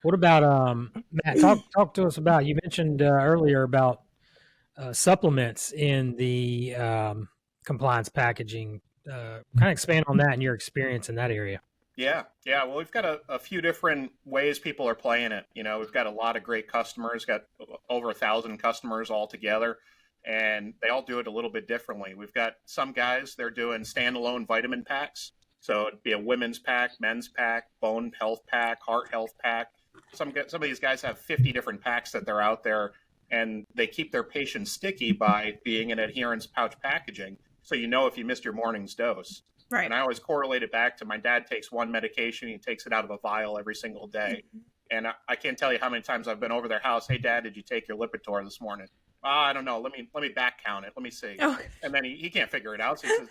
What about Matt? Talk to us about. You mentioned earlier about supplements in the compliance packaging. Kind of expand on that and your experience in that area. Yeah, yeah. Well, we've got a few different ways people are playing it. We've got a lot of great customers, got over 1,000 customers altogether, and they all do it a little bit differently. We've got some guys, they're doing standalone vitamin packs. So it'd be a women's pack, men's pack, bone health pack, heart health pack. Some of these guys have 50 different packs that they're out there, and they keep their patients sticky by being in adherence pouch packaging. So if you missed your morning's dose. Right. And I always correlate it back to my dad takes one medication. He takes it out of a vial every single day. And I can't tell you how many times I've been over their house. Hey, Dad, did you take your Lipitor this morning? I don't know. Let me back count it. Let me see. Oh. And then he can't figure it out. So he says,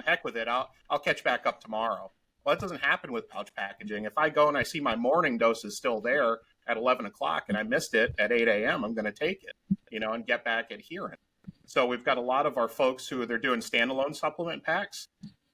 heck with it. I'll catch back up tomorrow. Well, that doesn't happen with pouch packaging. If I go and I see my morning dose is still there at 11 o'clock and I missed it at 8 a.m., I'm going to take it, and get back adherent. So we've got a lot of our folks who they're doing standalone supplement packs.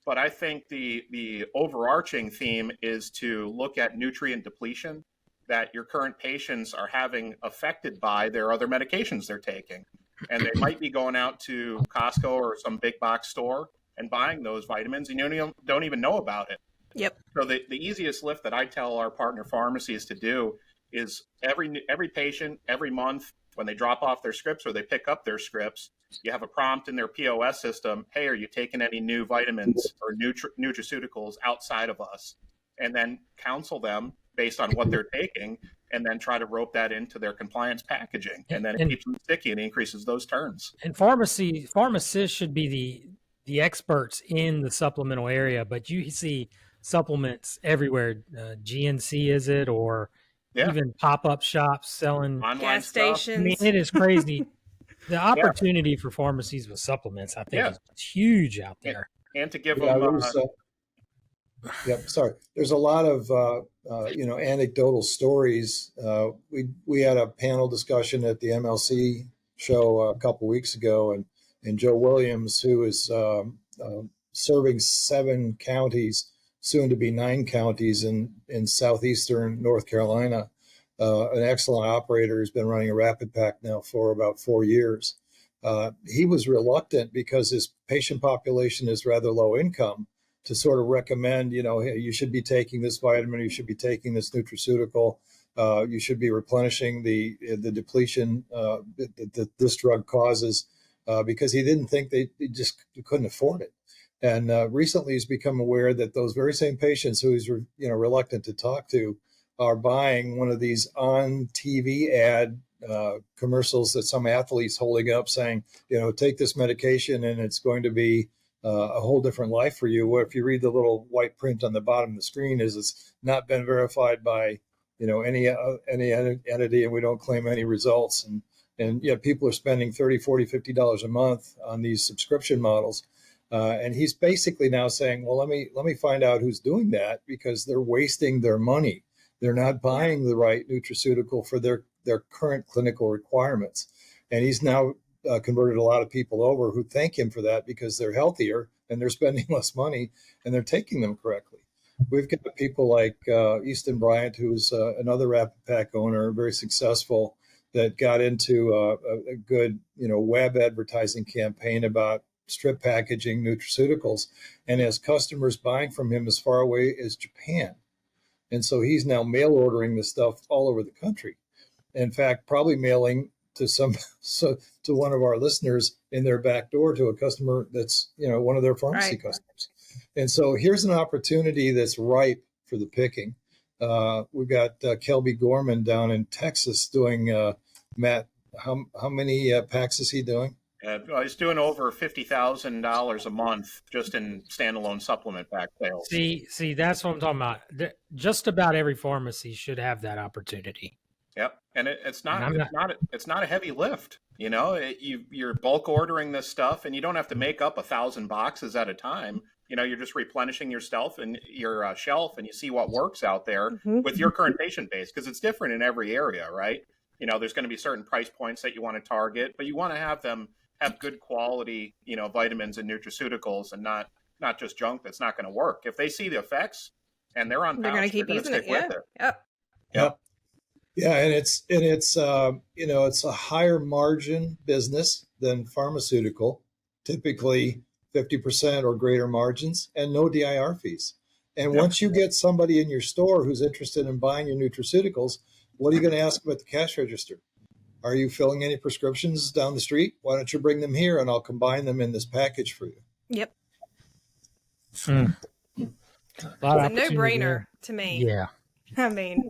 But I think the overarching theme is to look at nutrient depletion that your current patients are having affected by their other medications they're taking. And they might be going out to Costco or some big box store and buying those vitamins, and you don't even know about it. Yep. So the easiest lift that I tell our partner pharmacies to do is every patient, every month, when they drop off their scripts or they pick up their scripts, you have a prompt in their POS system. Hey, are you taking any new vitamins or nutraceuticals outside of us? And then counsel them based on what they're taking, and then try to rope that into their compliance packaging. And then it keeps them sticky and increases those turns. And pharmacists should be the experts in the supplemental area, but you see supplements everywhere. GNC is it, or even pop-up shops selling online gas stuff. stations. I mean, it is crazy. The opportunity for pharmacies with supplements, I think, is huge out there. And to give them... sorry. There's a lot of, anecdotal stories. We had a panel discussion at the MLC show a couple weeks ago, and Joe Williams, who is serving 7 counties, soon to be 9 counties in southeastern North Carolina, an excellent operator who's been running a rapid pack now for about 4 years. He was reluctant because his patient population is rather low income to sort of recommend, hey, you should be taking this vitamin, you should be taking this nutraceutical, you should be replenishing the depletion that this drug causes, because he didn't think they just couldn't afford it. And recently he's become aware that those very same patients who he's reluctant to talk to are buying one of these on TV ad commercials that some athlete's holding up saying, take this medication and it's going to be a whole different life for you. What if you read the little white print on the bottom of the screen is it's not been verified by, any entity, and we don't claim any results. And people are spending $30, $40, $50 a month on these subscription models. And he's basically now saying, well, let me find out who's doing that, because they're wasting their money. They're not buying the right nutraceutical for their current clinical requirements. And he's now converted a lot of people over who thank him for that, because they're healthier and they're spending less money and they're taking them correctly. We've got people like Easton Bryant, who's another rapid pack owner, very successful, that got into a good, web advertising campaign about strip packaging nutraceuticals, and has customers buying from him as far away as Japan. And so he's now mail ordering the stuff all over the country. In fact, probably mailing to to one of our listeners in their back door to a customer that's, one of their pharmacy customers. And so here's an opportunity that's ripe for the picking. We've got Kelby Gorman down in Texas doing, Matt, how many packs is he doing? He's doing over $50,000 a month just in standalone supplement pack sales. See, that's what I'm talking about. Just about every pharmacy should have that opportunity. Yep, and it's not a heavy lift. You're bulk ordering this stuff, and you don't have to make up 1,000 boxes at a time. You're just replenishing yourself and your shelf, and you see what works out there with your current patient base, because it's different in every area, right? There's going to be certain price points that you want to target, but you want to have them have good quality, vitamins and nutraceuticals, and not just junk that's not going to work. If they see the effects and they're on pouch, they're going to keep using it. With it. Yep. Yeah, and it's you know, it's a higher margin business than pharmaceutical, typically 50% or greater margins, and no DIR fees. And Yep. once you get somebody in your store who's interested in buying your nutraceuticals, what are you going to ask them at the cash register? Are you filling any prescriptions down the street? Why don't you bring them here and I'll combine them in this package for you? Yep. A lot of It's a opportunity no-brainer there. to me. Yeah. I mean,